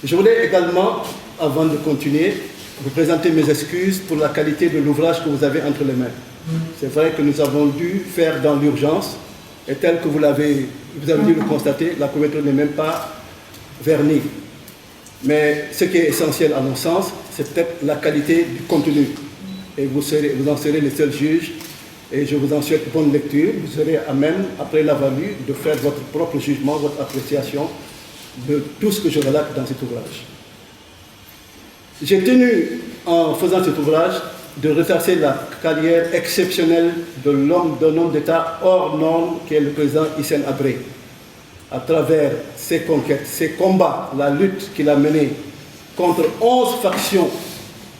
Je voulais également, avant de continuer, vous présenter mes excuses pour la qualité de l'ouvrage que vous avez entre les mains. C'est vrai que nous avons dû faire dans l'urgence, et tel que vous avez dû le constater, la couverture n'est même pas vernie. Mais ce qui est essentiel à mon sens, c'est peut-être la qualité du contenu. Et vous en serez les seuls juges, et je vous en souhaite bonne lecture. Vous serez à même, après l'avoir lu, de faire votre propre jugement, votre appréciation de tout ce que je relate dans cet ouvrage. J'ai tenu, en faisant cet ouvrage, de retracer la carrière exceptionnelle d'un homme d'État hors norme qui est le président Hissène Habré, à travers ses conquêtes, ses combats, la lutte qu'il a menée contre 11 factions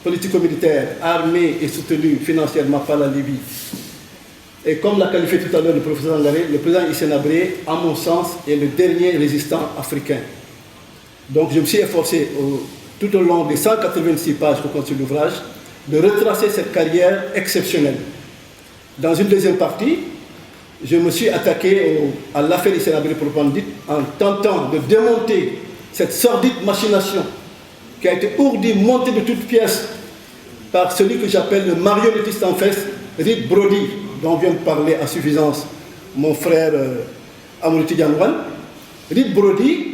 politico-militaires armées et soutenues financièrement par la Libye. Et comme l'a qualifié tout à l'heure le professeur Angaré, le président Hissène Habré, à mon sens, est le dernier résistant africain. Donc je me suis efforcé tout au long des 186 pages que constitue l'ouvrage de retracer cette carrière exceptionnelle. Dans une deuxième partie, je me suis attaqué à l'affaire Hissène Habré proprement dite en tentant de démonter cette sordide machination qui a été ourdie, montée de toutes pièces par celui que j'appelle le marionnettiste en fesse, Reed Brody, dont vient de parler à suffisance mon frère Amadou Tidiane Wane. Reed Brody,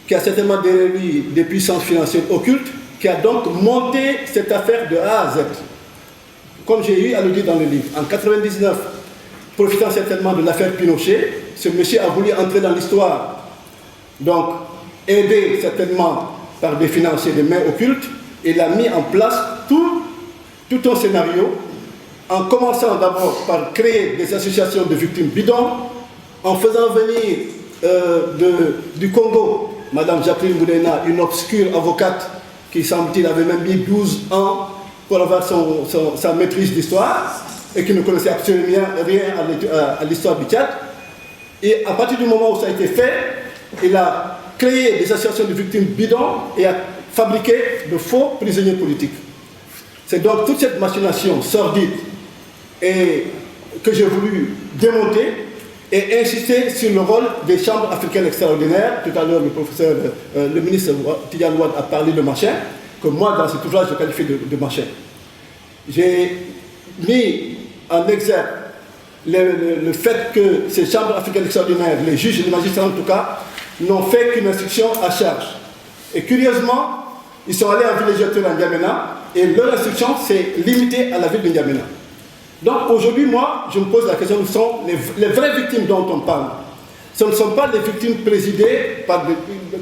qui a certainement derrière lui des puissances financières occultes, qui a donc monté cette affaire de A à Z. Comme j'ai eu à le dire dans le livre, en 1999, profitant certainement de l'affaire Pinochet, ce monsieur a voulu entrer dans l'histoire, donc aidé certainement par des financiers, des mains occultes, et il a mis en place tout un scénario, en commençant d'abord par créer des associations de victimes bidons, en faisant venir du Congo, Madame Jacqueline Boudena, une obscure avocate qui, semble-t-il, avait même mis 12 ans pour avoir sa maîtrise d'histoire et qui ne connaissait absolument rien à l'histoire du Tchad. Et à partir du moment où ça a été fait, il a créé des associations de victimes bidons et a fabriqué de faux prisonniers politiques. C'est donc toute cette machination sordide et que j'ai voulu démonter et insister sur le rôle des chambres africaines extraordinaires. Tout à l'heure, le ministre Tidiane Wane a parlé de machin, que moi, dans cet ouvrage, je qualifie de machin. J'ai mis en exergue le fait que ces chambres africaines extraordinaires, les juges et les magistrats en tout cas, n'ont fait qu'une instruction à charge. Et curieusement, ils sont allés en villégiature en N'Djamena, et leur instruction s'est limitée à la ville de N'Djamena. Donc aujourd'hui, moi, je me pose la question, ce sont les vraies victimes dont on parle. Ce ne sont pas les victimes présidées,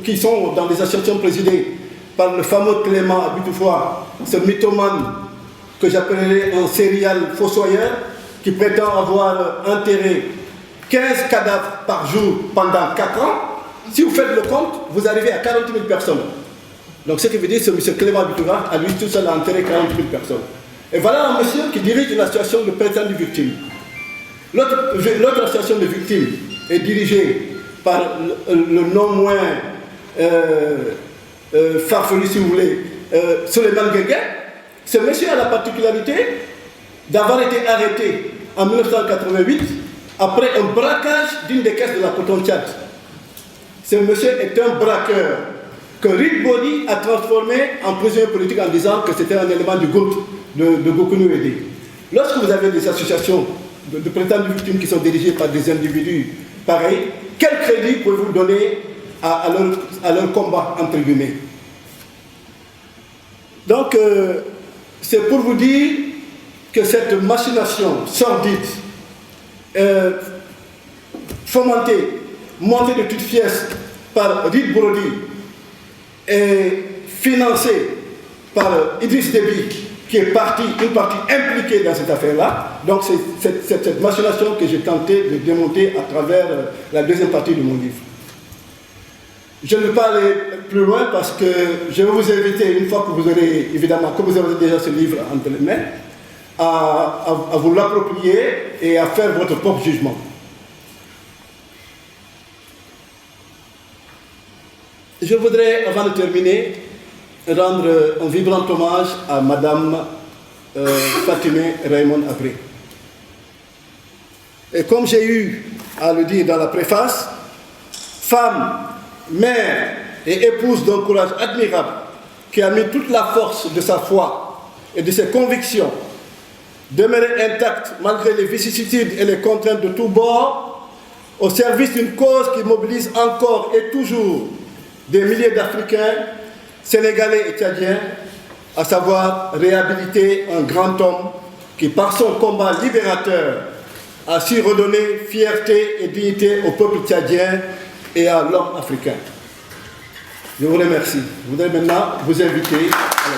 qui sont dans les associations présidées par le fameux Clément Abitoufoua, ce mythomane que j'appellerais un serial fossoyeur, qui prétend avoir enterré 15 cadavres par jour pendant 4 ans. Si vous faites le compte, vous arrivez à 40 000 personnes. Donc ce qui veut dire que M. Clément Abitoufoua, à lui tout seul, a enterré 40 000 personnes. Et voilà un monsieur qui dirige une association de prétendues victimes. L'autre association de victimes est dirigée par le non moins farfelu, si vous voulez, Souleymane Guégué. Ce monsieur a la particularité d'avoir été arrêté en 1988 après un braquage d'une des caisses de la Coton-Tchad. Ce monsieur est un braqueur que Reed Brody a transformé en prisonnier politique en disant que c'était un élément du groupe de Gokounou Edé. Lorsque vous avez des associations de prétendues victimes qui sont dirigées par des individus pareils, quel crédit pouvez-vous donner à leur combat, entre guillemets? Donc, c'est pour vous dire que cette machination sordide, fomentée, montée de toutes pièces par Reed Brody et financée par Idriss Déby, qui est une partie impliquée dans cette affaire-là. Donc c'est cette machination que j'ai tenté de démonter à travers la deuxième partie de mon livre. Je ne vais pas aller plus loin parce que je vais vous inviter, une fois que vous aurez, évidemment, comme vous avez déjà ce livre entre les mains, à vous l'approprier et à faire votre propre jugement. Je voudrais, avant de terminer, rendre un vibrant hommage à Madame Fatimé Raymond Habré. Et comme j'ai eu à le dire dans la préface, femme, mère, et épouse d'un courage admirable, qui a mis toute la force de sa foi et de ses convictions, demeurée intacte malgré les vicissitudes et les contraintes de tous bords, au service d'une cause qui mobilise encore et toujours des milliers d'Africains, Sénégalais et Tchadiens, à savoir réhabiliter un grand homme qui, par son combat libérateur, a su redonner fierté et dignité au peuple tchadien et à l'homme africain. Je vous remercie. Je voudrais maintenant vous inviter à la